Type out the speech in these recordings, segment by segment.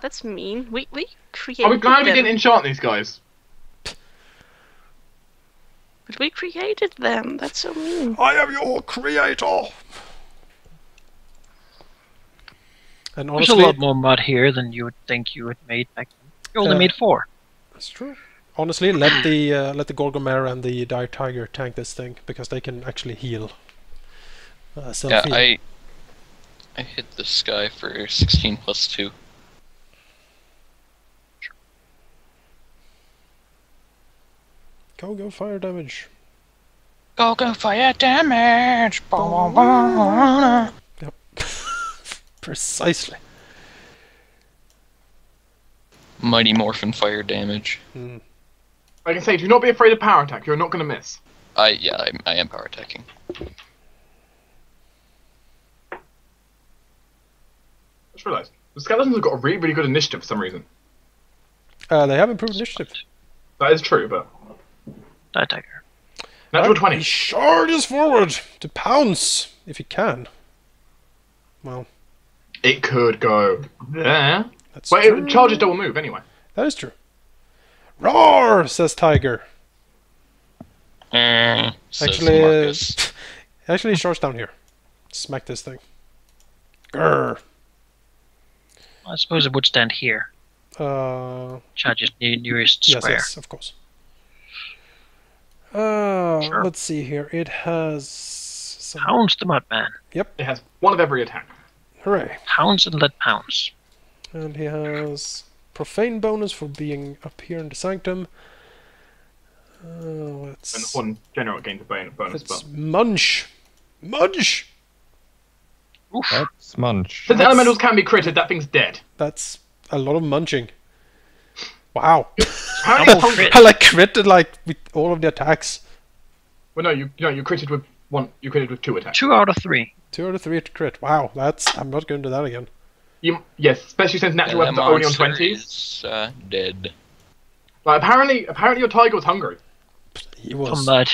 That's mean. We created Are we glad we them. didn't enchant these guys? But we created them. That's so mean. I am your creator! And There's honestly, a lot more mud here than you would think you had made back then. You only made 4. that's true. Honestly, let the Gorgomere and the Dire Tiger tank this thing, because they can actually heal. Self-heal. Yeah, I hit this guy for 16 plus 2. Go fire damage. Go fire damage! Yep. Precisely. Mighty Morphin fire damage. Mm. Like I say, do not be afraid of power attack. You're not going to miss. I am power attacking. I just realised the skeletons have got a really good initiative for some reason. They have improved initiative. That is true, but Die Tiger. natural He 20. charges forward to pounce if he can. Well, It could go there. that's But true. it charges double move anyway. That is true. Roar, says Tiger. Says Actually, Marcus. actually, he charged down here. Smack this thing. Grr. I suppose it would stand here. Uh, Charges nearest yes, square. yes, of course. Sure. Let's see here. It has some... Hounds the Mudman. It has one of every attack. Hooray. Hounds and let pounce. And he has profane bonus for being up here in the sanctum. And Let's... one general gains a bonus. Let's But munch. Munch! Oof. That's munch. since elementals can be critted, that thing's dead. That's a lot of munching. Wow. Apparently it's Double hungry. crit. I like critted like with all of the attacks. Well, no, you critted with one. You critted with 2 attacks. 2 out of 3. 2 out of 3 to crit. Wow, that's... I'm not going to do that again. Yes, especially since natural And weapons that are only on monster 20s. is, dead. Like apparently your tiger was hungry. He From was... mud.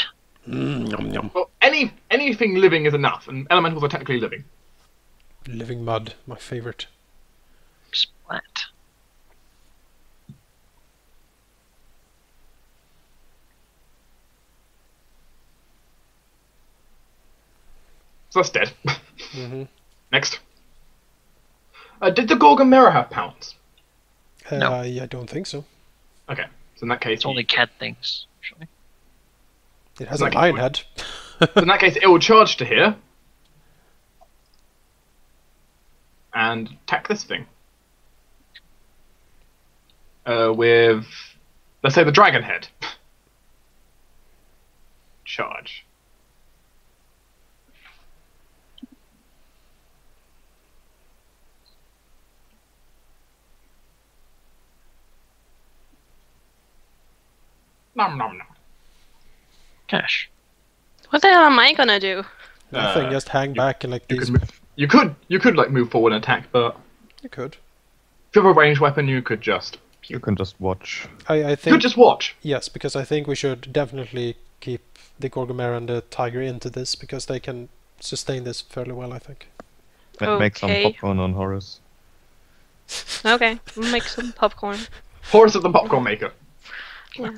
Yum, yum. Well, anything living is enough, and elementals are technically living. Living mud, my favorite. Splat. So that's dead. Mm-hmm. Next. Did the Gorgon Mirror have pounds? No. I don't think so. Okay, so in that case, It's only cat things, actually. It has Like a lion head. in that case, it will charge to here and attack this thing with, let's say, the dragon head. Charge. Nom nom nom. Cash. What the hell am I gonna do? Nothing, just hang back and like You these... could, you could like move forward and attack, but You could. if you have a ranged weapon, you could just You can just watch. I you think... could just watch. Yes, because I think we should definitely keep the Gorgomere and the Tiger into this, because they can sustain this fairly well, I think. Make some Okay. popcorn on Horus. Okay, we'll make some popcorn. Horus is the popcorn maker. Yeah.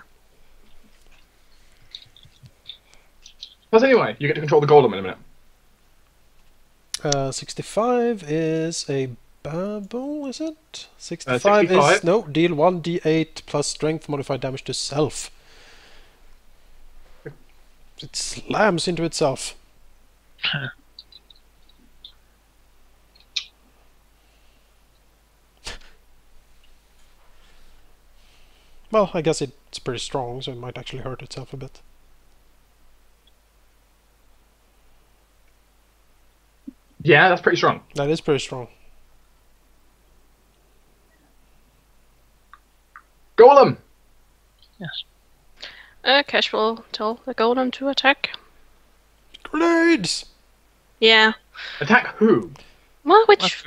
But anyway, you get to control the golem in a minute. 65 is a babble, is it? 65 65? is... No, deal 1d8 plus strength modified damage to self. It slams into itself. Well, I guess it's pretty strong, so it might actually hurt itself a bit. Yeah, that's pretty strong. That is pretty strong. Golem! Yes. Kash will tell the golem to attack. Grenades! Yeah. Attack who? Well, which...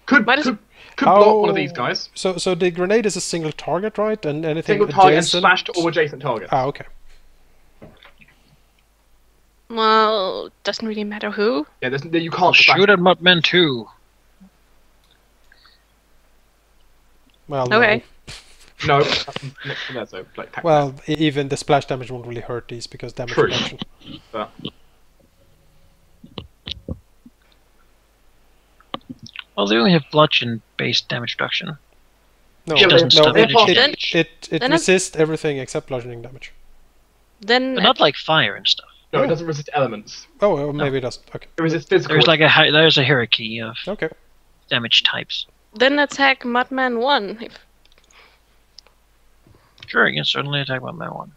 Could Why does block one of these guys. So the grenade is a single target, right? And anything Single target and adjacent... slash to all adjacent targets. Ah, okay. Well, doesn't really matter who. Yeah, you can't slash. Shoot at Mudman too. Well, Okay. No, next to that, so like pack Well, even the splash damage won't really hurt these because damage True. reduction. that. Well, they only have bludgeon-based damage reduction. No, Yeah, doesn't stop they're energy fast damage. it Then resists everything except bludgeoning damage. Then But not like fire and stuff. No, Oh. it doesn't resist elements. Oh, well, maybe it doesn't. Okay. It resists physical. There's like there's a hierarchy of Okay. damage types. then attack Mudman 1. Sure, you can certainly attack one by one.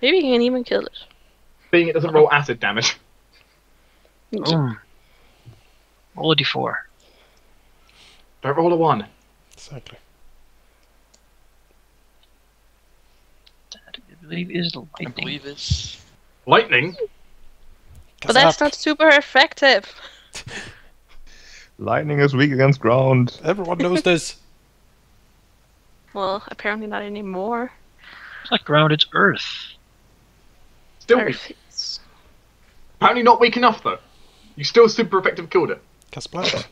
Maybe you can even kill it. Being it doesn't roll acid damage. Boom. Roll a d4. Don't roll a 1. Exactly. That, I believe, is I lightning. believe it's... Lightning? But that's not super effective. Lightning is weak against ground. Everyone knows this. Well, apparently not anymore. It's not ground, it's earth. Still weak. Perfect. Apparently not weak enough, though. You still super effective killed it. Cast blast.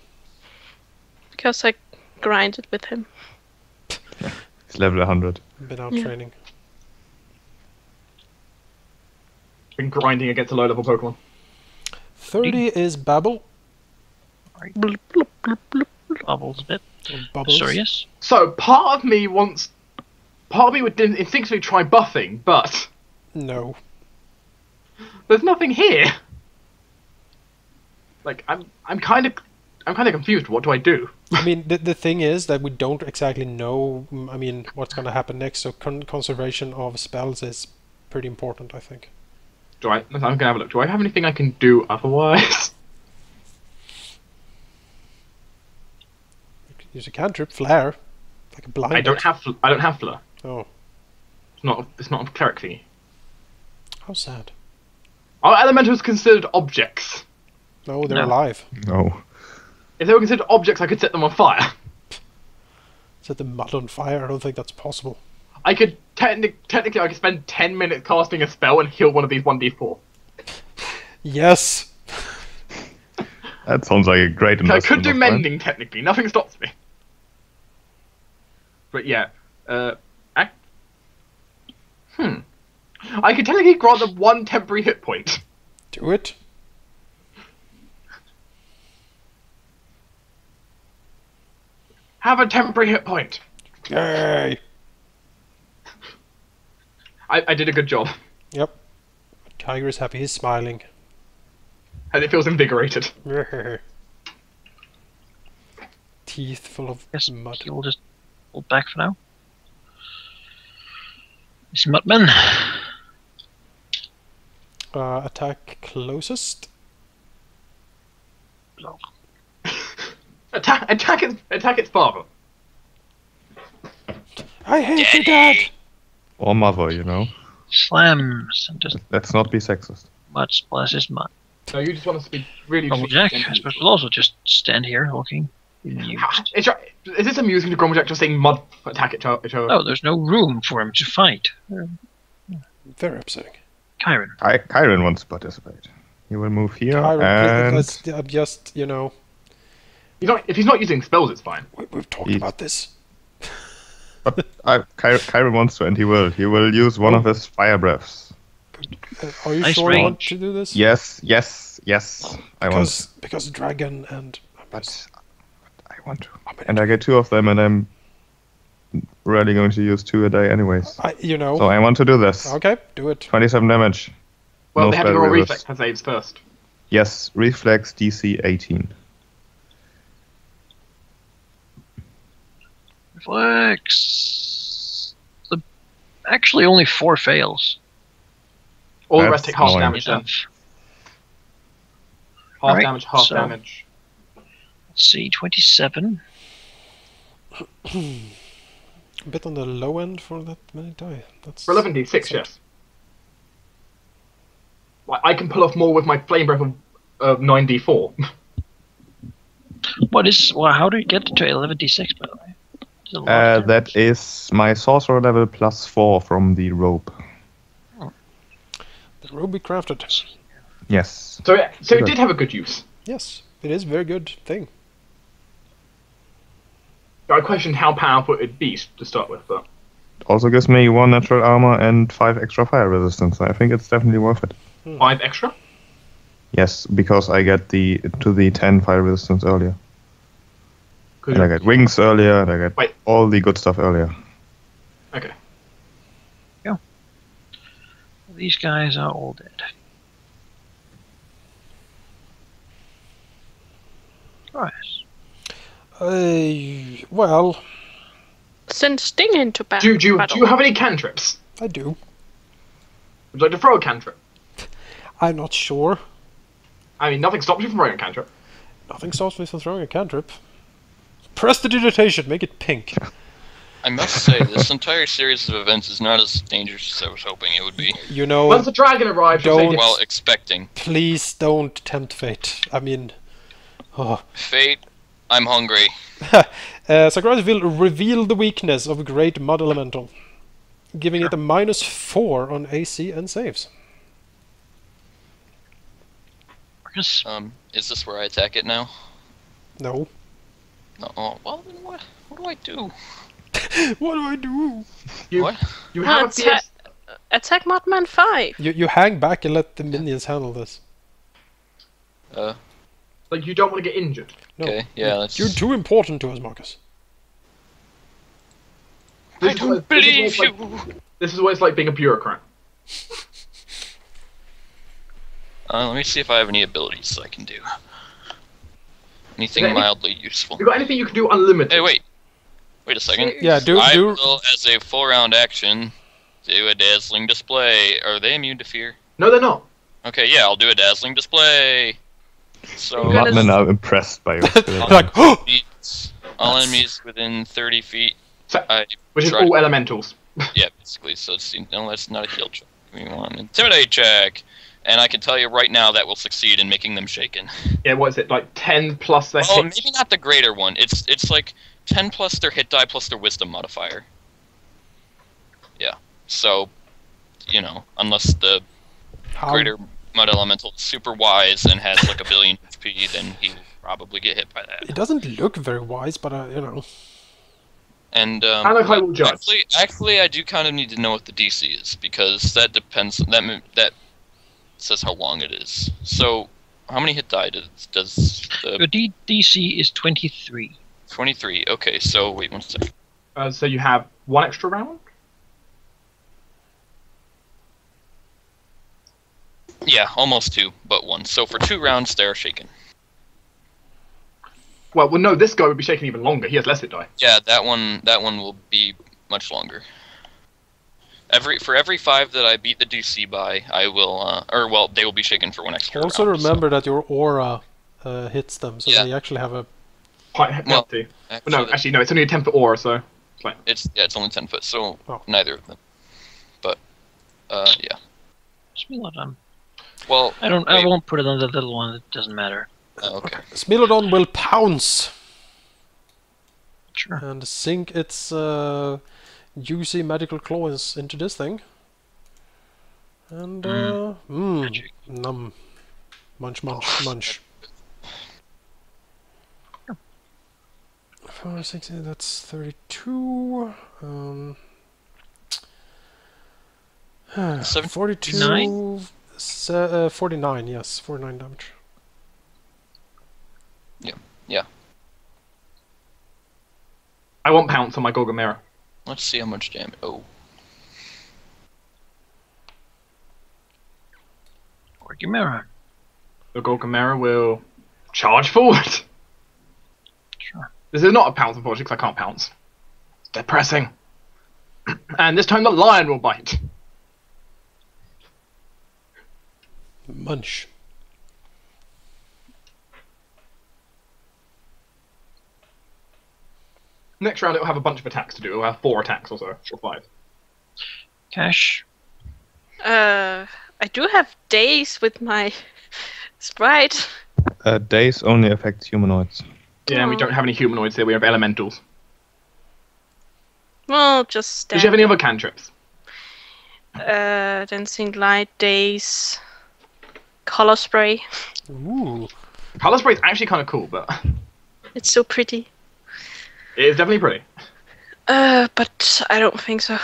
Because I grinded with him. It's level 100. Been out Yeah. training. Been grinding against a low-level Pokemon. 30 is Babble. Right. Bloop, bloop, bloop, bloop. Bubbles a bit. Or Bubbles. Azureus. So, part of me would instinctively try buffing, but No. there's nothing here. Like, I'm kind of confused. What do I do? I mean, the thing is that we don't exactly know, I mean, what's going to happen next, so conservation of spells is pretty important, I think. I'm gonna have a look. Do I have anything I can do otherwise? You can use a cantrip, flare, like a blind. I don't have Fleur. Oh, It's not a cleric thingy. how sad. Are elementals considered objects? No, they're No. alive. No. If they were considered objects, I could set them on fire. Set the mud on fire, I don't think that's possible. I could technically I could spend 10 minutes casting a spell and heal one of these 1d4. Yes! That sounds like a great I investment. could do my friend. mending technically. Nothing stops me. But yeah, I could technically grant them 1 temporary hit point. Do it. Have a temporary hit point. Yay! I did a good job. Yep. Tiger is happy, he's smiling. And it feels invigorated. Teeth full of Yes, mud. he'll just hold back for now. It's Mudman. Attack closest. Blow. Attack its father. I hate you, Dad! Or mother, you know. Slams and just Let's not be sexist. mud splashes mud. No, you just want us to be really. Grumblejack, I suppose, will also just stand here looking amused. Is this amusing to Grumblejack just saying mud attack it? Oh, there's no room for him to fight. Very upsetting. Cairen. Cairen wants to participate. He will move here Kyron, and let's just, you know, If he's not using spells, it's fine. we've talked He's- about this. but Cairen wants to, and he will. He will use one of his fire breaths. Are you Nice sure you want range. to do this? Yes. I want. Because dragon and... But I want to. And I get 2 of them, and I'm really going to use 2 a day, anyways. you know... So I want to do this. Okay, do it. 27 damage. Well, No they have to spell roll resist. reflex saves first. Yes, reflex DC 18. Reflex. Actually, only 4 fails. All the That's rest take half annoying. damage then. Enough. Half Alright, damage, half so- damage. Let's see, 27. A bit on the low end for that many die. That's For 11d6, that's yes. Like, I can pull off more with my flame breath of 9d4. How do you get to 11d6, by the way? There's a lot of That damage. is my sorcerer level plus 4 from the rope. The ruby crafted. Yes. So it Good. did have a good use. Yes, it is a very good thing. I questioned how powerful it'd be to start with, but Also gives me 1 natural armor and 5 extra fire resistance. I think it's definitely worth it. 5 extra. Yes, because I get the 10 fire resistance earlier. Could And I you- get wings earlier, and I get Wait. all the good stuff earlier. Okay. These guys are all dead. Right. Well, Send Sting into Do you battle. have any cantrips? I do. Would you like to throw a cantrip? I'm not sure. I mean, nothing stops you from throwing a cantrip. Nothing stops me from throwing a cantrip. Prestidigitation, make it pink. I must say, this entire series of events is not as dangerous as I was hoping it would be. You know, Once the dragon arrives, you'll say Don't- Well, expecting. please don't tempt fate. I mean, oh. Fate, I'm hungry. Zacharias will reveal the weakness of Great Mud Elemental, giving it a -4 on AC and saves. Marcus, Is this where I attack it now? No. No. Oh, well, then what do I do? What do I do? you, What? you have a Attack, PS. attack Mudman 5. You hang back and let the minions handle this. Like, you don't want to get injured. No. Okay, yeah, that's... You're too important to us, Marcus. This is what- this is what it's like- This is what it's like being a bureaucrat. Let me see if I have any abilities I can do. Anything Is there any- mildly useful. You got anything you can do unlimited? Hey, wait. Wait a second. Yeah, I do will, as a full round action, do a dazzling display. Are they immune to fear? No, they're not. Okay, yeah, I'll do a dazzling display. So, You gotta- Mutton are now impressed by your skill. like, oh! all enemies within 30 feet. So- I Which is try- all elementals. Yeah, basically. So it's, no, that's not a heal check. Give me one intimidate check, and I can tell you right now that will succeed in making them shaken. Yeah, what is it? Like 10 plus their Oh, hits? maybe not the greater one. It's like 10 plus their hit die plus their wisdom modifier. Yeah. So, you know, unless the How? greater mud elemental is super wise and has like 1 billion HP, then he will probably get hit by that. It doesn't look very wise, but you know. And I will judge. actually, I do kind of need to know what the DC is because that depends. That says how long it is. So, how many hit die does your the DC is 23. 23? Okay, so wait 1 second. So you have 1 extra round? Yeah, almost 2, but 1. So for 2 rounds, they're shaken. Well, no, this guy would be shaking even longer. He has less hit die. Yeah, that one will be much longer. For every 5 that I beat the DC by, I will, they will be shaken for 1 extra Also round, remember that your aura hits them, so Yeah. they actually have a. Quite Well, penalty. so, No, actually, no, it's only a 10 foot aura, so. It's like, it's only 10 foot, so Oh. neither of them. But, yeah. Smilodon. Well, I wait, won't put it on the little one. It doesn't matter. okay. Smilodon will pounce Sure. and sink its juicy magical claws into this thing. And Magic. num, munch, munch, munch. 4, 6, that's 32. 42. 49? 49, yes, 49 damage. Yeah. I want pounce on my Gorgomera. Let's see how much damage. Oh, Or Chimera. The Gorgomera will charge forward. Sure. This is not a pounce, unfortunately, because I can't pounce. It's depressing. And this time the lion will bite. Munch. Next round, it'll have a bunch of attacks to do. It'll have 4 attacks or so, or 5. Cash. I do have days with my sprite. Days only affect humanoids. Yeah, and we don't have any humanoids here. We have elementals. Well, just Did you have any other cantrips? dancing light, days, color spray. Ooh. Color spray is actually kind of cool, but It's so pretty. It is definitely pretty. But I don't think so.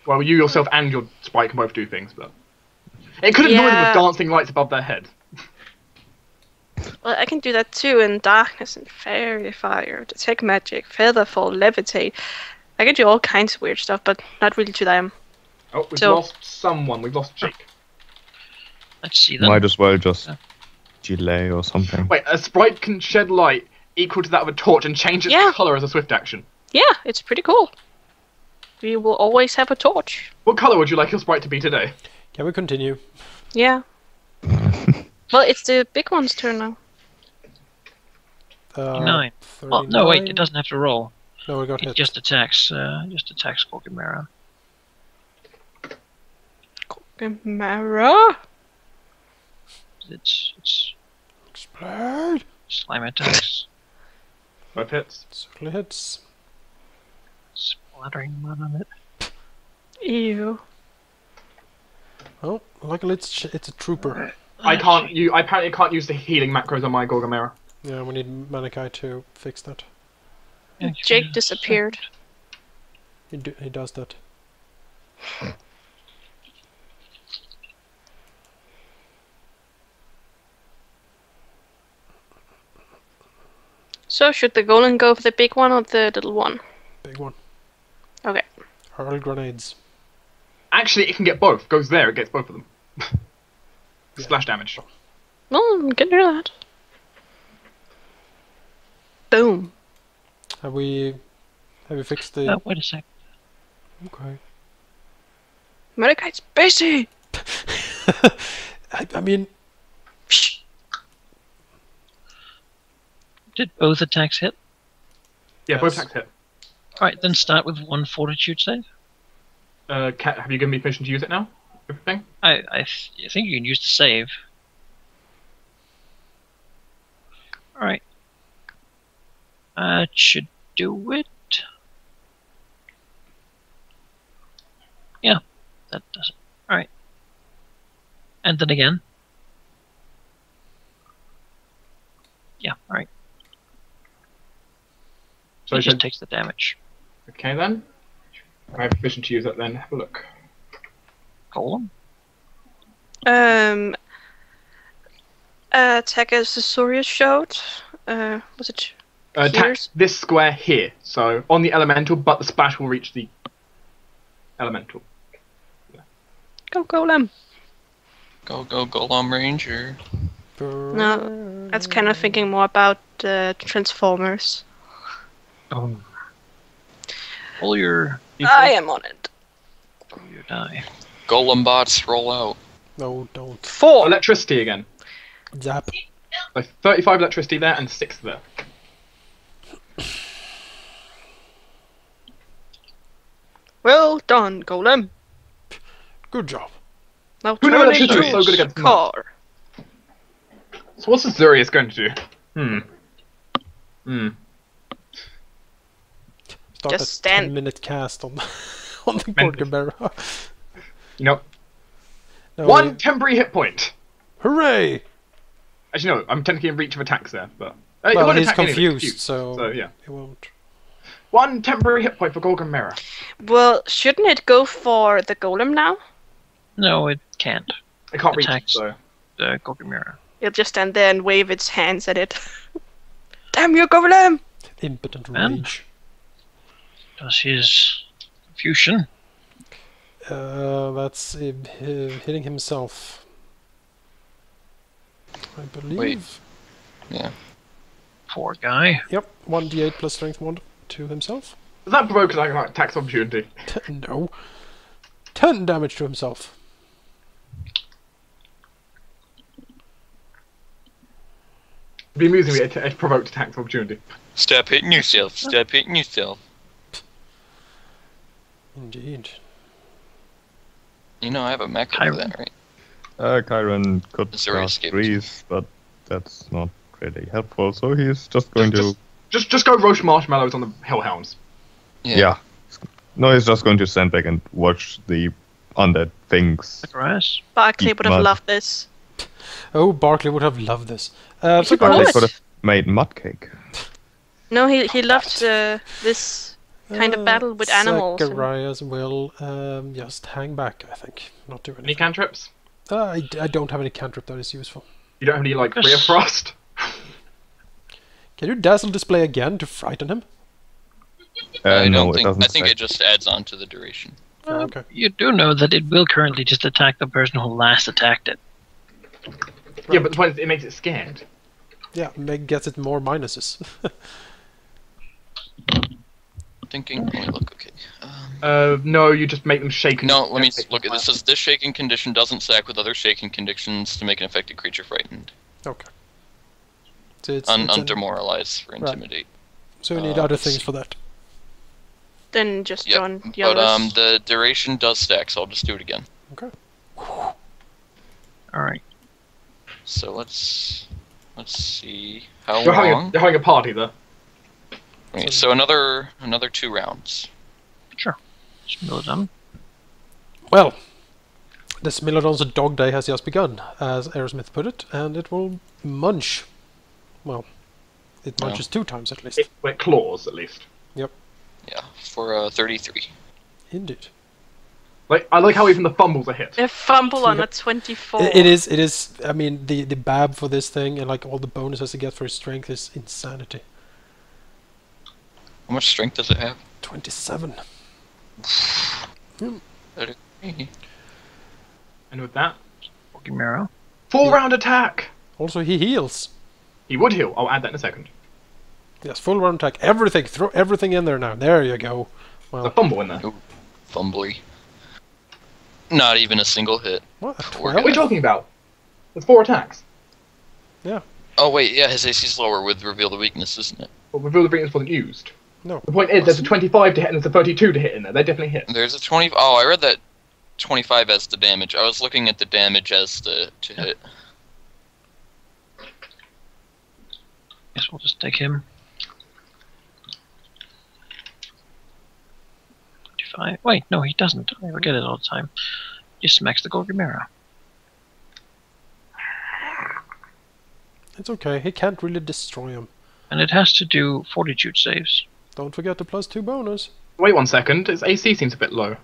Well, you yourself and your sprite can both do things, but it could annoy them Yeah. with dancing lights above their head. Well, I can do that too in darkness and fairy fire, detect magic, featherfall, levitate. I can do all kinds of weird stuff, but not really to them. Oh, we've So- lost someone. We've lost Jake. Let's see them. Might as well just Yeah. delay or something. Wait, a sprite can shed light equal to that of a torch and change its Yeah. colour as a swift action. Yeah, it's pretty cool. We will always have a torch. What colour would you like your sprite to be today? Can we continue? Yeah. Well, it's the big one's turn now. 9. Well, no, wait, 39. it doesn't have to roll. No, we got It hit. just attacks Gorgamera. Mara. It's Explode! slime attacks, Both hits. Certainly hits. splattering mud on it. Ew. Oh, luckily it's a trooper. I apparently can't use the healing macros on my Gorgamera. Yeah, we need Manaki to fix that. Jake disappeared. He does that. So, should the golem go for the big one or the little one? Big one. Okay. Hurl grenades. Actually, it can get both. Goes there, it gets both of them. Splash damage. Well, we can do that. Boom. Have we fixed the... Wait a sec. Okay. Mordecai's busy! I mean, Psh. Did both attacks hit? Yeah, both Yes. attacks hit. Alright, then start with 1 fortitude save. Have you given me permission to use it now? Everything? I think you can use the save. Alright. It should do it. Yeah, that does it. Alright. And then again. Yeah, alright. So It I just should... takes the damage. Okay then. I have permission to use it then. Have a look. Golem? Attack as Azureus showed. Was it Attack Here's- this square here. So on the elemental, but the splash will reach the elemental. go golem? Go Golem Ranger. No, that's kind of thinking more about Transformers. Oh. Roll your I am on it. your die. Golem bots roll out. no, don't. 4. Electricity again. Zap. So 35 electricity there and 6 there. Well done, golem. Good job. Now Who knew turn electricity into was so good against car. So what's Azureus going to do? Start Just a stand. 10-minute cast on on the Mental. Gorgamera. You know, No, one temporary hit point. Hooray! Actually, no, I'm technically in reach of attacks there, but it Well, won't he's attack anyway, it's confused, so So yeah, he won't. one temporary hit point for Gorgamera. Well, shouldn't it go for the golem now? No, it can't. It can't reach, Attacks. so Gorgamera. It'll just stand there and wave its hands at it. Damn you, golem! Impotent Man. rage. Does his fusion? That's hitting himself. I believe. Wait. Yeah. Poor guy. Yep, 1d8 plus strength 1 to himself. does that provoke like attacks opportunity? No. 10 damage to himself. It'd be amusing if it provoked attacks opportunity. Stop hitting yourself. Stop hitting yourself. Indeed. You know I have a mech for Cairen. that, right? Cairen could Azureus cast gave it. freeze, but that's not really helpful, so he's just going to... Just go roast marshmallows on the Hellhounds. Yeah. No, he's just going to stand back and watch the undead things. Zacharias? Barclay Eat would have mud. loved this. Oh, Barclay would have loved this. should So roll Barley it. could have made mud cake. No, he loved this kind of battle with animals. and- Zacharias will just hang back, I think. Not do Any anything. cantrips? I don't have any cantrip that is useful. You don't have any, like, Yes. Rear Frost? Can you dazzle display again to frighten him? I no, don't it think. doesn't I think say. it just adds on to the duration. Okay. You do know that it will currently just attack the person who last attacked it. Yeah, but the point is, it makes it scared. Yeah, Meg gets it more minuses. Thinking. Let me look. Okay. No, you just make them shake. and- No, let me look at this. Says this shaking condition doesn't stack with other shaking conditions to make an affected creature frightened. Okay. So it's Undemoralize for intimidate. so we need other let's things see. for that. Then just Yep. join the But others. the duration does stack, so I'll just do it again. Okay. Alright. So let's see how They're long. having a party there. Okay, so another 2 rounds. Sure. Just mill it down. Well, the Smilodon's dog day has just begun, as Aerosmith put it, and it will munch. Well, it Oh. munches 2 times at least. It claws, at least. Yeah, for 33. Indeed. Like, I like how even the fumbles are hit. A fumble on a 24. It is. I mean, the BAB for this thing and like all the bonuses it gets for his strength is insanity. How much strength does it have? 27. 33. And with that, Fucking marrow. 4-round attack! Also, he heals. He would heal. I'll add that in a second. Yes, full round attack. Everything. Throw everything in there now. There you go. There's a Well, fumble in there. Fumbly. Not even a single hit. what? What What are you talking about? There's 4 attacks. Oh wait, yeah, his AC's lower with reveal the weakness, isn't it? Well, reveal the weakness wasn't used. No. The point is, there's a 25 to hit and there's a 32 to hit in there. They definitely hit. There's a 20. Oh, I read that 25 as the damage. I was looking at the damage as the to hit. Guess we'll just take him. 25. Wait, no, he doesn't. I forget it all the time. He smacks the Gorgamera. It's okay. He can't really destroy him. And it has to do fortitude saves. Don't forget the +2 bonus. Wait 1 second. Its AC seems a bit low.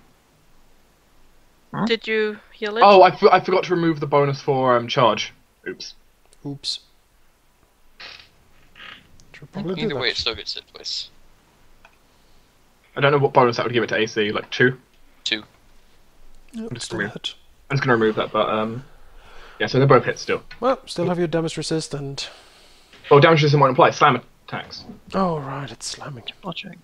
Did you heal it? Oh, I forgot to remove the bonus for charge. Oops. Oops. Should probably do Either way, that. it still gets hit twice. I don't know what bonus that would give it to AC. Like 2. 2. Yep, just still remove- hit. I'm just gonna remove that, but yeah. So they're both hits still. Well, still have your damage resist and... Well, damage resistance won't apply. Slam attacks. Oh, right, it's slamming. Watching.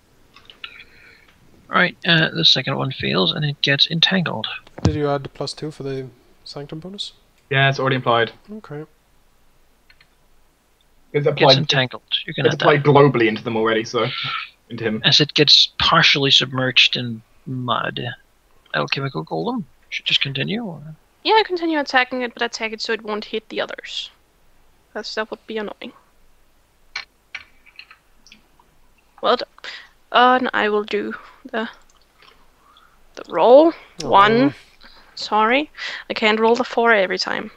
Alright, the second one fails and it gets entangled. Did you add the +2 for the Sanctum bonus? Yeah, it's already implied. Okay. It's Gets applied. entangled. You can It's add that. applied globally into them already. So into him. As it gets partially submerged in mud. Alchemical Golem? Should just continue? Or? Yeah, continue attacking it, but attack it so it won't hit the others. Because that would be annoying. Well done. And I will do the roll. Oh. 1. Sorry. I can't roll the 4 every time.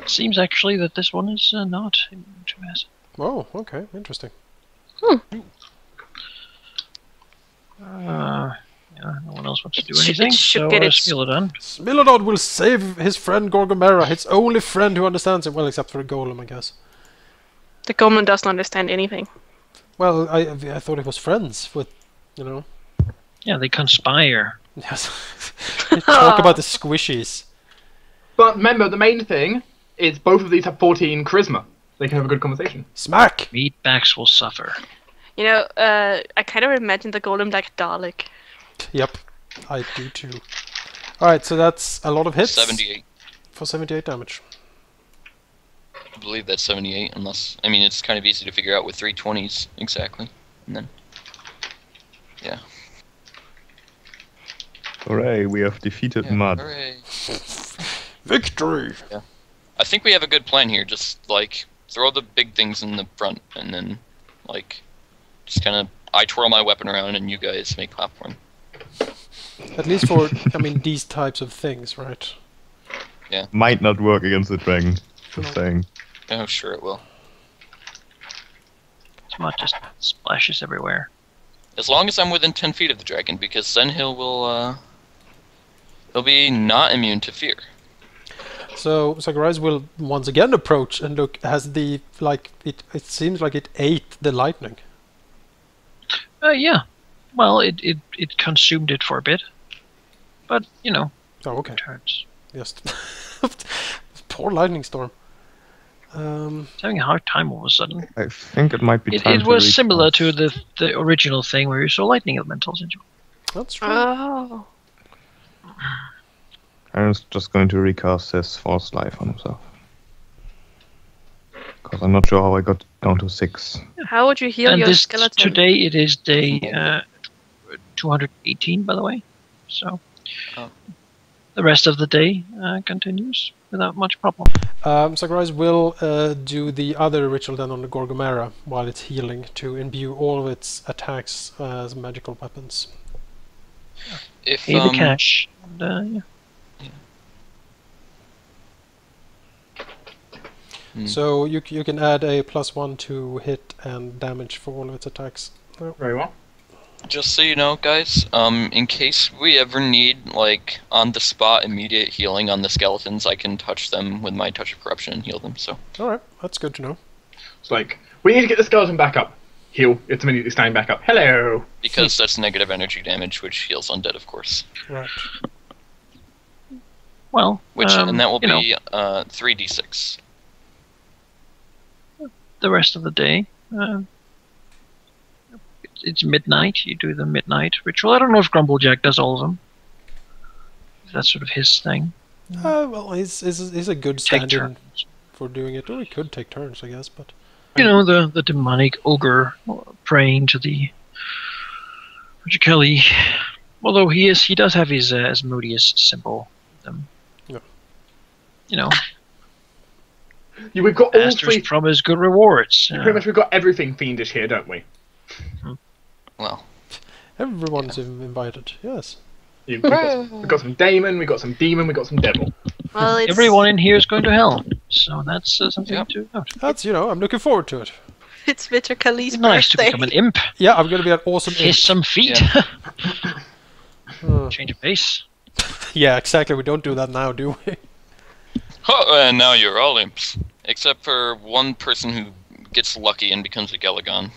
Seems actually that this one is not immune to acid. Oh, okay, interesting. Yeah, no one else wants to do It should- anything, it should so get its- Smilodon. Smilodon will save his friend Gorgomera, his only friend who understands him. Well, except for the golem, I guess. The goblin doesn't understand anything. Well, I thought it was friends with, you know. Yeah, they conspire. Yes. They talk about the squishies. But remember, the main thing is both of these have 14 charisma. They can have a good conversation. Smack! Meatbacks will suffer. You know, I kind of imagine the golem like Dalek. Yep, I do too. Alright, so that's a lot of hits. 78. For 78 damage. I believe that's 78, unless... I mean, it's kind of easy to figure out with 3 20s, exactly. And then... Yeah. Hooray, we have defeated Yeah, mud. hooray. Victory! I think we have a good plan here. Just, like, throw the big things in the front, and then, like, just kind of... I twirl my weapon around, and you guys make platform. At least for, I mean, these types of things, right? Might not work against the dragon. Just saying. Oh, sure it will. Smut just splashes everywhere. As long as I'm within 10 feet of the dragon, because then he'll be not immune to fear. So Zacharias will once again approach and look. Has the it seems like it ate the lightning. Yeah. Well, it consumed it for a bit, but Oh, okay. turns. Yes. Poor lightning storm. It's having a hard time all of a sudden. I think it might be time It to was similar recast. to the original thing where you saw lightning elementals. That's true. Oh. Aaron's just going to recast his false life on himself. Because I'm not sure how I got down to 6. How would you heal And your this skeleton? today it is day 218, by the way. So Oh. the rest of the day continues without much problem. Zacharias will do the other ritual then on the Gorgomera while it's healing to imbue all of its attacks as magical weapons. If Hey, the Kash. And, yeah. So you can add a +1 to hit and damage for all of its attacks. Very well. just so you know, guys, in case we ever need, like, on-the-spot immediate healing on the skeletons, I can touch them with my Touch of Corruption and heal them, so... Alright, that's good to know. It's like, we need to get the skeleton back up. Heal. It's immediately standing back up. Hello! Because that's negative energy damage, which heals undead, of course. Right. Well, And that will you know, be 3d6. the rest of the day. It's midnight. You do the midnight ritual. I don't know if Grumblejack does all of them. That's sort of his thing. Well, he's a good Take stand-in turns. for doing it. Or he could take turns, I guess, but... You know, the demonic ogre praying to the Kelly. Although he does have his Asmodeus symbol. Yeah. You know, We've got all masters three. promise good rewards. Pretty much, we've got everything fiendish here, don't we? Well, Everyone's invited, yes. We've got some daemon, we've got some demon, we've got some devil. Well, it's, Everyone in here is going to hell, so that's something Yep. to note. That's, I'm looking forward to it. it's Victor Kali's It's nice to birthday. become an imp. Yeah, I'm gonna be an awesome imp. Kiss some feet. Uh, Change of pace. yeah, exactly, we don't do that now, do we? oh, and now you're all imps. Except for one person who gets lucky and becomes a Galagon.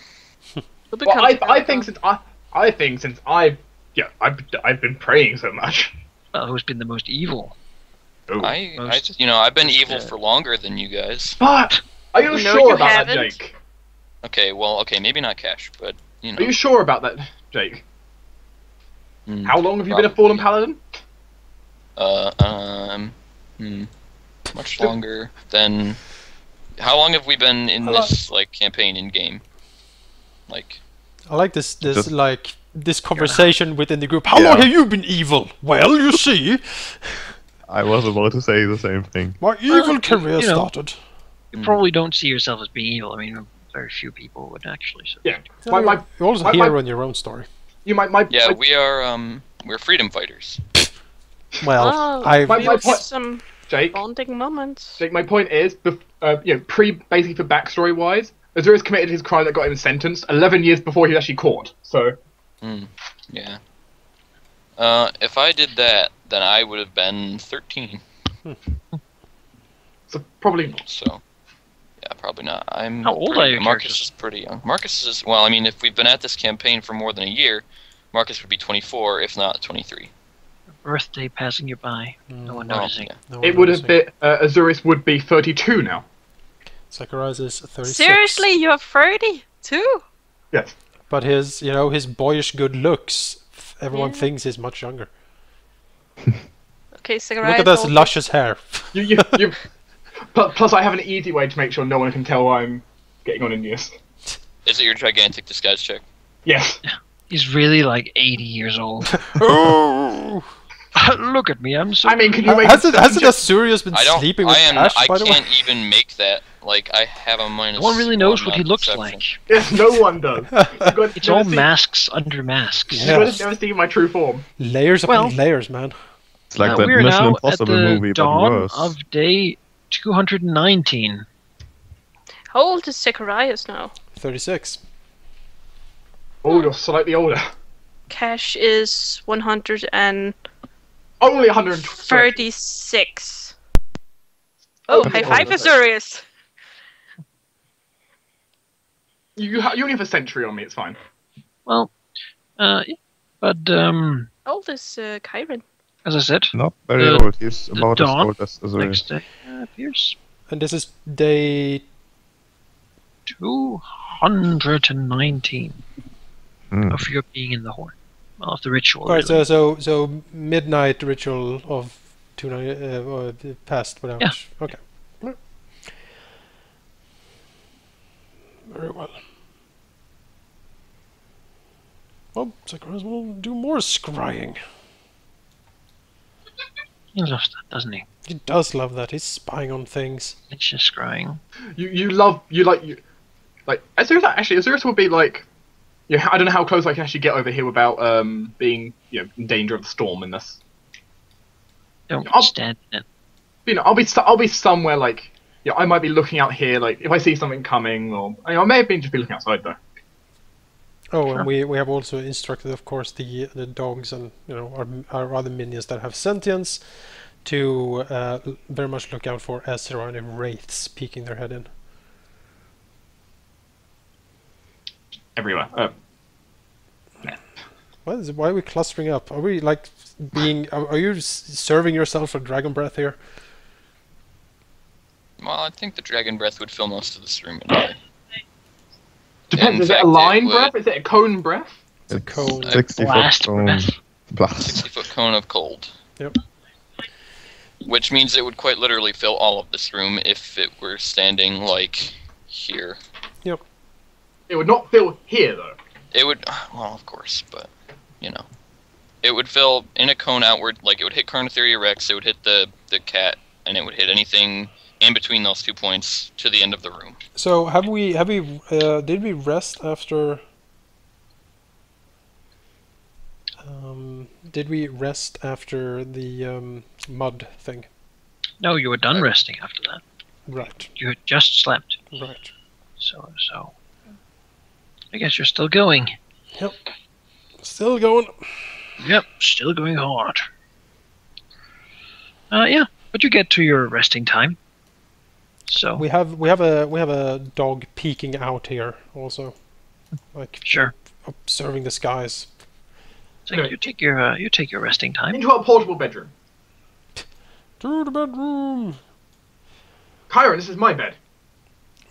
Who Well, becomes I Pentagon? think since I've been praying so much. Well, who's been the most evil? Ooh. I've been evil for longer than you guys. But are you No, sure you about that, haven't. Jake? Okay, maybe not Kash, but, Are you sure about that, Jake? Hmm. How long have you been a fallen paladin? Much longer than... How long have we been in this, like, campaign in-game? Like... I like this Just- conversation within the group. How Yeah. long have you been evil? Well, you see, I was about to say the same thing. my evil career you know. started. You probably don't see yourself as being evil. I mean, very few people would actually. So. Yeah. You're also a hero in your own story. Yeah, we're freedom fighters. Well, Oh, I've... My we point- have some Jake. bonding moments. Jake, my point is, basically for backstory wise, Azureus committed his crime that got him sentenced 11 years before he was actually caught. So Yeah. If I did that, then I would have been 13. probably not. So, yeah, probably not. How old are your Marcus characters? is pretty young. Marcus is, well, I mean, if we've been at this campaign for more than a year, Marcus would be 24, if not 23. Birthday passing you by, no one Oh, noticing. yeah. No one It would have noticing. been Azureus would be 32 now. Zacharias is 36. Seriously, you're 30 too? Yes. But his, his boyish good looks, everyone Yeah. thinks he's much younger. Okay, Zacharias. Look at this also- luscious hair. You. Plus, I have an easy way to make sure no one can tell I'm getting on in years. Is it your gigantic disguise check? Yes. He's really like 80 years old. Oh! Look at me, I'm so. I mean, can you make Hasn't Azureus been sleeping with Kash, I by the way? can't even make that. Like, I have a minus. no one really knows what he on looks perception. like. Yes, no one does. It's all masks under masks. Yeah. You've never seen my true form. Layers upon Well- layers, man. It's like Now, that we're Mission now Impossible at the movie, but dawn worse. of day 219. How old is Zacharias now? 36. Oh, you're slightly older. Kash is 136. Only 120. Oh, Oh, high oh, five, that's Azureus! You only have a century on me. It's fine. Well, yeah, but How old is Cairen? as I said, Not very The- old. He's the about as dawn old as Azureus. next day appears And this is day... 219 of your being in the horn. Well, of the ritual. Right, really. so midnight ritual of passed without... Yeah. Okay. Very well. Well, Zacharias will do more scrying. He loves that, doesn't he? He does love that. He's spying on things. It's just scrying. You like Azureus. Actually, Azureus would be like, yeah. I don't know how close I can actually get over here without being in danger of the storm in this. Don't I'll- stand in it. I'll be somewhere like I might be looking out here like if I see something coming or I may have been just be looking outside though. Oh, Sure. and we have also instructed, of course, the dogs and our other minions that have sentience to very much look out for as there are any wraiths peeking their head in. Everywhere. Why are we clustering up? Are we like being? Are you serving yourself for dragon breath here? Well, I think the dragon breath would fill most of this room anyway. Depends. In Is it fact, a it line would- breath? Is it a cone breath? It's a cone. 60 Blast foot cone. breath. Blast. 60-foot cone of cold. Yep. Which means it would quite literally fill all of this room if it were standing, like, here. It would not fill here though. It would, well, of course, but, you know. It would fill in a cone outward, like, it would hit Chronotheria Rex, it would hit the cat, and it would hit anything in between those 2 points to the end of the room. So did we rest after? Did we rest after the mud thing? No, you were done resting after that. Right. You had just slept. Right. So. I guess you're still going. Yep. Still going. Yep, still going hard. Yeah, but you get to your resting time. So We have a dog peeking out here also, like sure. observing the skies. So Anyway. you take your resting time. Into our portable bedroom. To the bedroom. Cairen, this is my bed.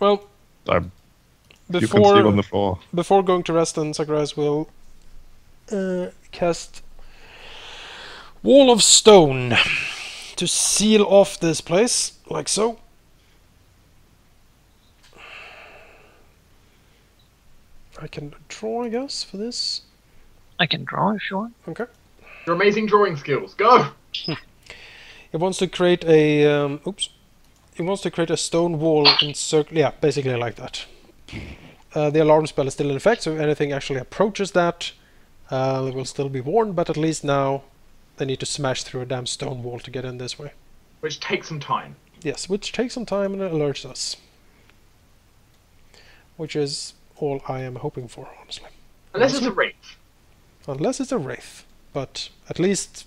You Well, can sleep on before the floor. before going to rest, then Zacharias will cast Wall of Stone to seal off this place, like so. I can draw, I guess, for this. I can draw if you want. Okay. Your amazing drawing skills. Go. It wants to create a It wants to create a stone wall in circle. Yeah, basically like that. The alarm spell is still in effect, so if anything actually approaches that, it will still be warned. But at least now, they need to smash through a damn stone wall to get in this way. Which takes some time. Yes, which takes some time and alerts us. Which is all I am hoping for, honestly. Unless it's a wraith. Unless it's a wraith, but at least.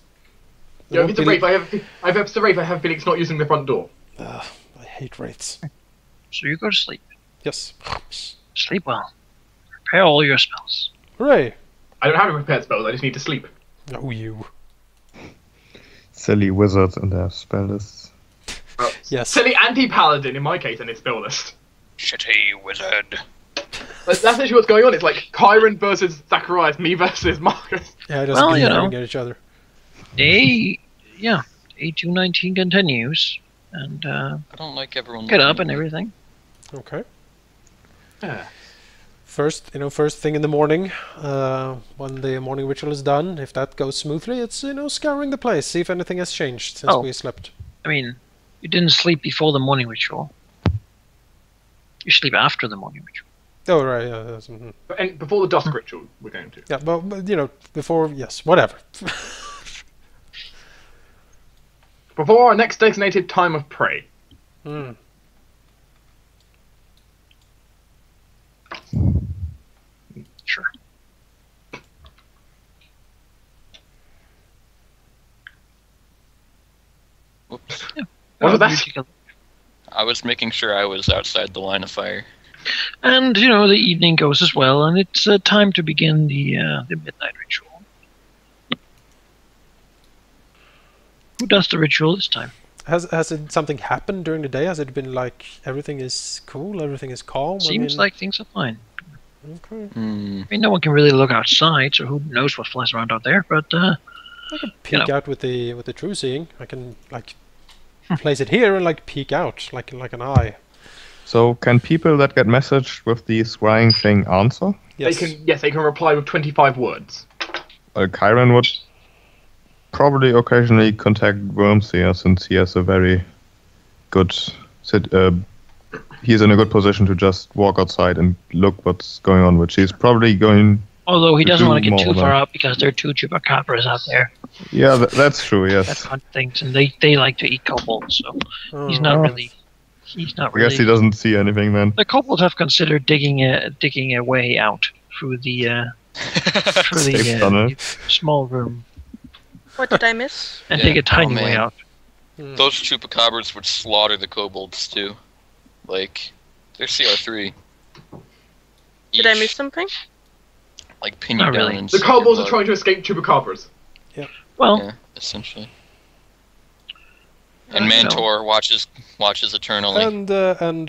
Yeah, if it's a wraith, I have a wraith. I have Felix not using the front door. I hate wraiths. So you go to sleep. Yes. Sleep well. Prepare all your spells. Hooray! I don't have any prepared spells. I just need to sleep. Oh, you. Silly wizard and their spell lists. Well, Yes. silly anti-paladin in my case, and his spell list. Shitty wizard. That's actually what's going on. It's like Cairen versus Zacharias, me versus Marcus. Yeah, just Well, you glaring know. at each other. Day 219 continues, and I don't like everyone get up looking and at me. everything. Okay. Yeah. First thing in the morning, when the morning ritual is done, if that goes smoothly, it's, scouring the place, see if anything has changed since Oh. we slept. I mean, you didn't sleep before the morning ritual. You sleep after the morning ritual. Oh, right, yeah. Mhm. And before the dusk ritual, we're going to. Yeah, but, before, yes, whatever. Before our next designated time of prey. Hmm. What was you that? take a- I was making sure I was outside the line of fire. And the evening goes as well, and it's time to begin the midnight ritual. Who does the ritual this time? Has it something happened during the day? Has it been like everything is cool, everything is calm? Seems like things are fine. Okay. Hmm. I mean, no one can really look outside, so who knows what flies around out there? But I can peek know. out with the true seeing. I can like place it here and like peek out like an eye. So can people that get messaged with the scrying thing answer? Yes. They can reply with 25 words. Cairen would probably occasionally contact Wormseer since he has a very good he's in a good position to just walk outside and look what's going on, which he's probably going. although he To doesn't do want to get more too than- far out because there are 2 chupacabras out there Yeah, that's true. that Yes, hunt things, and they like to eat kobolds, so he's not Oh. really. He's not I guess he really. doesn't see anything then. The kobolds have considered digging a way out through the Safe tunnel. small room What did I miss? and Yeah, dig a tiny oh, way man. out. Those chupacabras would slaughter the kobolds too. Like, they're CR3. Did I Each, miss something? Like, pin you Not down really. and The suck your kobolds are blood. trying to escape chupacabras. Well, Yeah, essentially. I And don't know. Mantor watches eternally. And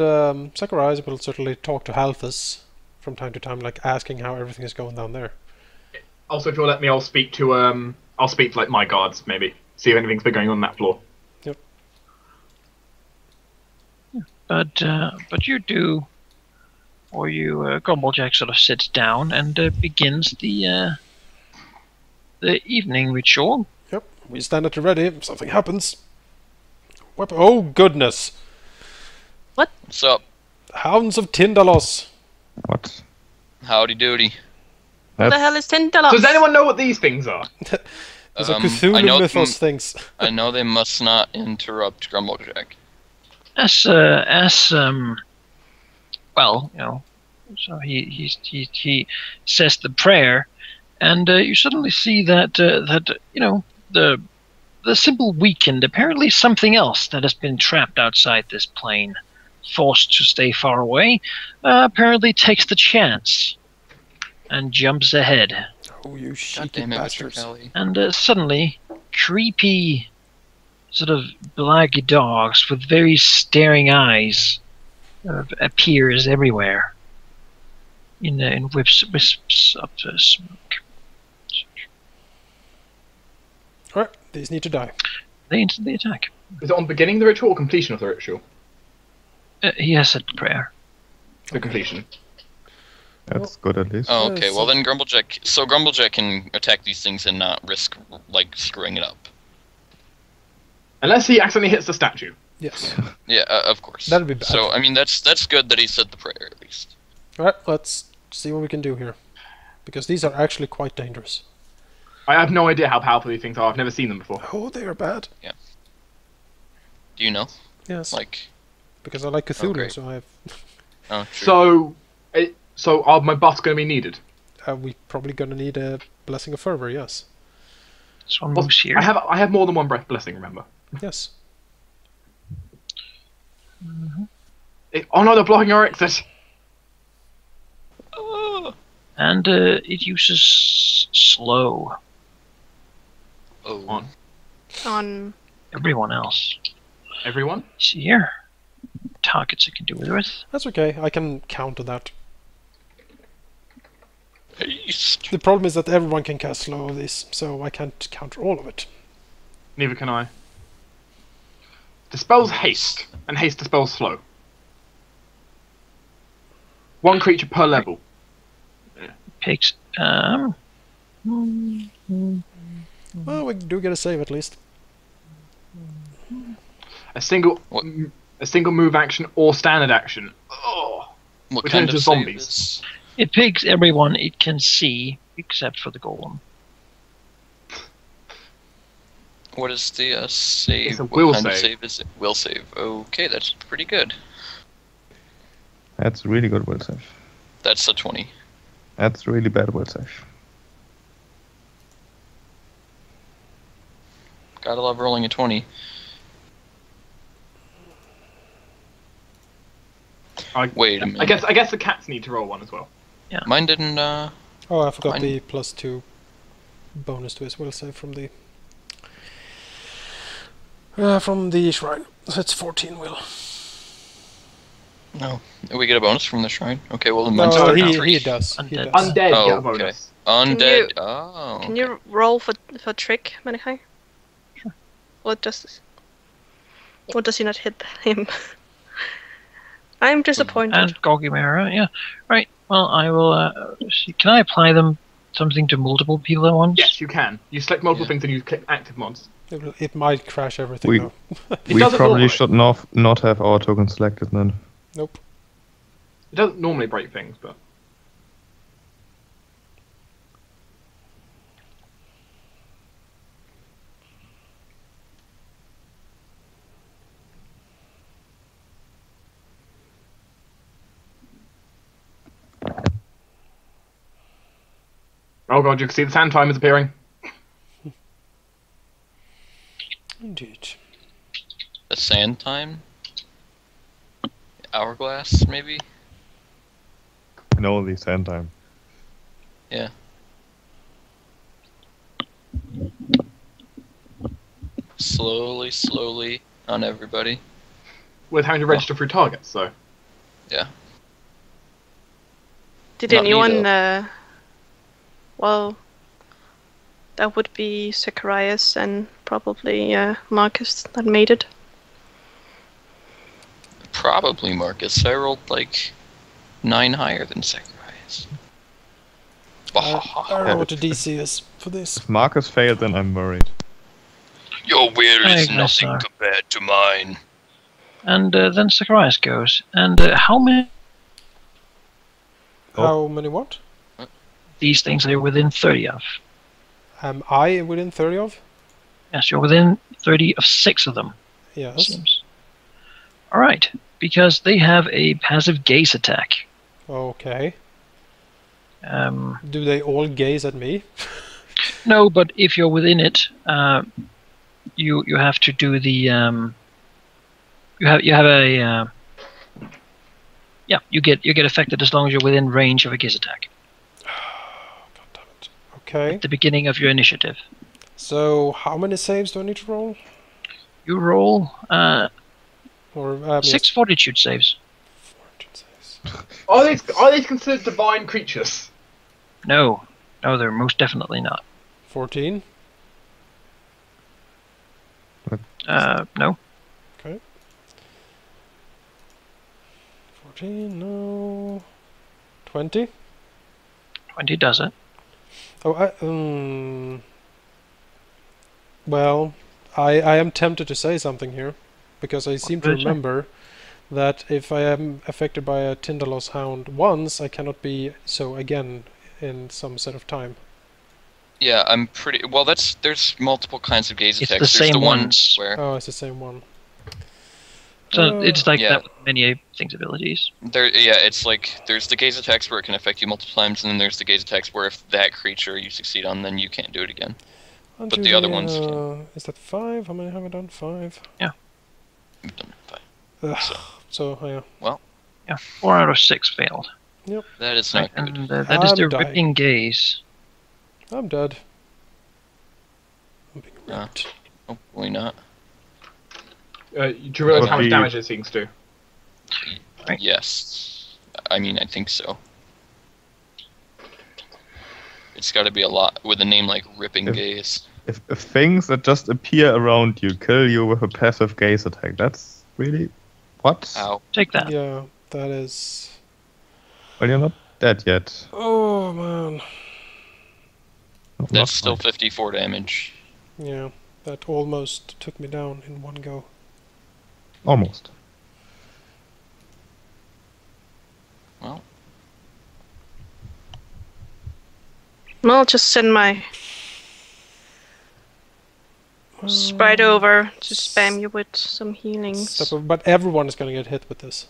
Zacharias will certainly talk to Halthus from time to time, like asking how everything is going down there. Also, if you'll let me, I'll speak to like my guards maybe. See if anything's been going on that floor. but you do, or you Grumblejack sort of sits down and begins the evening ritual. Yep. We stand at the ready. If something happens. Weapon. Oh goodness! What's up? Hounds of Tindalos. What? Howdy doody. What the hell is Tindalos? Does anyone know what these things are? Those are I Cthulhu know mythos things. I know they must not interrupt Grumblejack. Well, so he says the prayer, and you suddenly see that the symbol weakened. Apparently, something else that has been trapped outside this plane, forced to stay far away, apparently takes the chance and jumps ahead. Oh, you God cheeky damn it, Mr. bastards! Kelly. And suddenly, creepy, sort of black dogs with very staring eyes appears everywhere in wisps of smoke. All right, these need to die. They instantly attack. Is it on beginning of the ritual or completion of the ritual? He has said the prayer. The completion. That's good at least. Oh, okay. so- Well, then Grumblejack can attack these things and not risk, like, screwing it up. Unless he accidentally hits the statue. Yes. Yeah, of course. That'd be bad. So, I mean, that's good that he said the prayer, at least. All right, let's see what we can do here, because these are actually quite dangerous. I have no idea how powerful these things are. I've never seen them before. Oh, they are bad. Do you know? Yes. Like, Because I like Cthulhu, great. so I have. oh, true. So are my buffs going to be needed? We probably gonna need a blessing of fervor. Yes. This one Well, moves here. I have more than one breath blessing. Remember? Yes. Oh no, they're blocking our exit. And it uses slow. Oh. On. On Everyone else. Everyone? See here. Targets it can do with it. That's okay. I can counter that. Haste. The problem is that everyone can cast slow of this, so I can't counter all of it. Neither can I. Dispels haste, and haste dispels slow. One creature per level. Picks. Well, we do get a save at least. A single What? a single move action or standard action. Oh. What We kind turn of into save zombies. is- It picks everyone it can see except for the golem. What is the save? It's a What will kind of save. save is it? Will save. Okay, that's pretty good. That's really good will save. That's a 20. That's really bad will save. Gotta love rolling a 20. Wait a minute. I guess the cats need to roll one as well. Mine didn't. Oh, I forgot Fine. the +2 bonus to his will save from the shrine. So it's 14 will. No. We get a bonus from the shrine? Okay, well, then No, mine's he 33. does. He Undead. does. Undead get a Oh, bonus. okay. Undead. you- Oh. Can you roll for trick, Manaki? Sure. What does he not hit him? I'm disappointed. And Gorgimera, yeah. Right, well, I will... see. Can I apply something to multiple people at once? Yes, you can. You select multiple Yeah. things and you click active mods. It might crash everything We- though. It We doesn't probably normally. should not have our token selected then. Nope. It doesn't normally break things, but oh god, you can see the sand time is appearing. Indeed. The sand time? Hourglass, maybe? No, the sand time. Yeah. Slowly on everybody. With having to register through targets, so Yeah. Did Not me, anyone? though. Well, that would be Zacharias and probably Marcus that made it. Probably Marcus. I rolled like 9 higher than Zacharias. I don't know what the DC is for this. If Marcus failed, then I'm worried. Your will I is guess nothing so. compared to mine. And then Zacharias goes. And how many How many what? of these things are you within 30 of? Am I within 30 of? Yes, you're within 30 of 6 of them, it Yes. seems. Alright, because they have a passive gaze attack. Okay. Um, Do they all gaze at me? no, but if you're within it, you have to do the you have a you get affected as long as you're within range of a gaze attack God damn it. Okay. at the beginning of your initiative. So how many saves do I need to roll? You roll Or 6 fortitude saves. 400 saves. are these considered divine creatures? No, they're most definitely not. 14. No. Okay. 14. No. 20. 20 does it. Oh, well, I am tempted to say something here, because I seem to would you say? remember that if I am affected by a Tindalos Hound once, I cannot be so again in some set of time. Yeah, I'm pretty... Well, there's multiple kinds of gaze It's attacks. the There's same the one ones. where... Oh, it's the same one. So it's like Yeah. that with many things abilities. It's like there's the gaze attacks where it can affect you multiple times, and then there's the gaze attacks where if that creature you succeed on, then you can't do it again. Aren't But you the other ones can. Is that 5? How many have I done? 5. You've done fine. Ugh. So, yeah. Yeah, 4 out of 6 failed. That is not good. And that is I'm the dying. ripping gaze. I'm dead. I'm being Ah. ripped. Hopefully not. Do you realise how much Okay. damage these things do? Right. Yes. I mean, I think so. It's got to be a lot with a name like Ripping If- Gaze. If things that just appear around you kill you with a passive gaze attack, that's really... What? Ow. Take that. Yeah, that is... Well, you're not dead yet. Oh, man. Not That's still quite. 54 damage. Yeah, that almost took me down in one go. Almost. Well, I'll just send my sprite over to spam you with some healings. But everyone is going to get hit with this,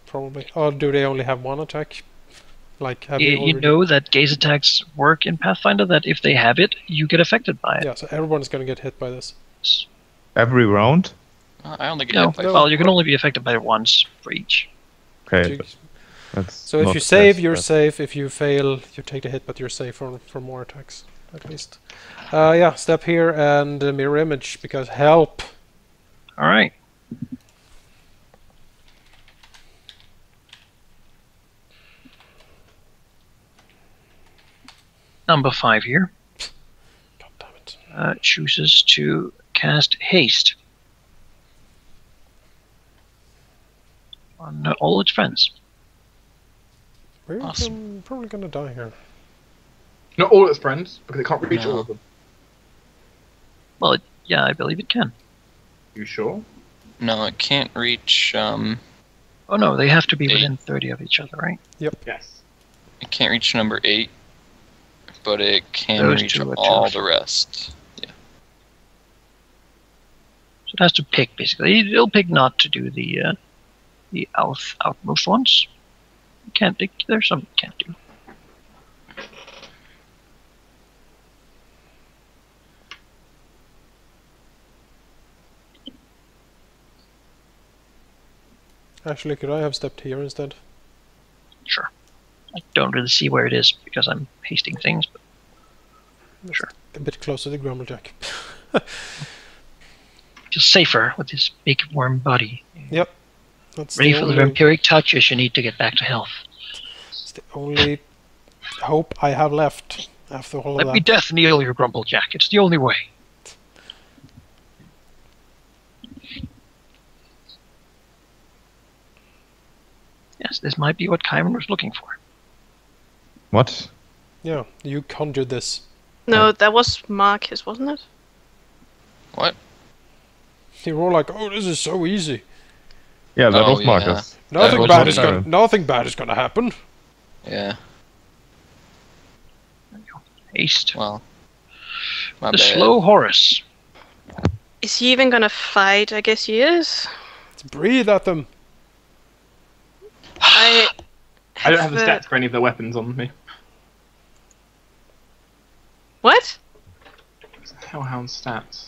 probably. Or do they only have one attack? Like, have they You already... know that gaze attacks work in Pathfinder, that if they have it, you get affected by it. Yeah, so everyone is going to get hit by this. Every round? I only get No, hit by no. well, you can only be affected by it once for each. Okay, but that's So if not you the save, best, you're but- safe. If you fail, you take the hit, but you're safe for more attacks, at least. Yeah, step here and mirror image, because help. All right. Number 5 here God damn it. chooses to cast haste on all its friends. We're Awesome. probably gonna die here. Not all its friends, because it can't reach No. all of them. Well, yeah, I believe it can. You sure? No, it can't reach. Oh no, they have to be 8. within 30 of each other, right? Yes. It can't reach number 8, but it can Those reach two are all tough. the rest. Yeah. So it has to pick, basically. It'll pick not to do the outmost ones. It can't. There's some it can't do. Actually, could I have stepped here instead? Sure. I don't really see where it is because I'm pasting things, but sure. A bit closer to Grumblejack. Just safer with this big warm body. Yep. That's Ready the for the only, vampiric touch as you need to get back to health. it's the only hope I have left after all Let of me that. death kneel your Grumblejack. It's the only way. Yes, this might be what Cairen was looking for. What? Yeah, you conjured this. No, that was Marcus, wasn't it? What? You were all like, "Oh, this is so easy. Yeah, that Oh, was Marcus. Nothing was bad what is it- gonna. Nothing bad is gonna happen." Yeah. Haste. Well. My The bad. slow Horus. Is he even gonna fight? I guess he is. Let's breathe at them. I don't have the stats for any of their weapons on me. What? Hellhound stats.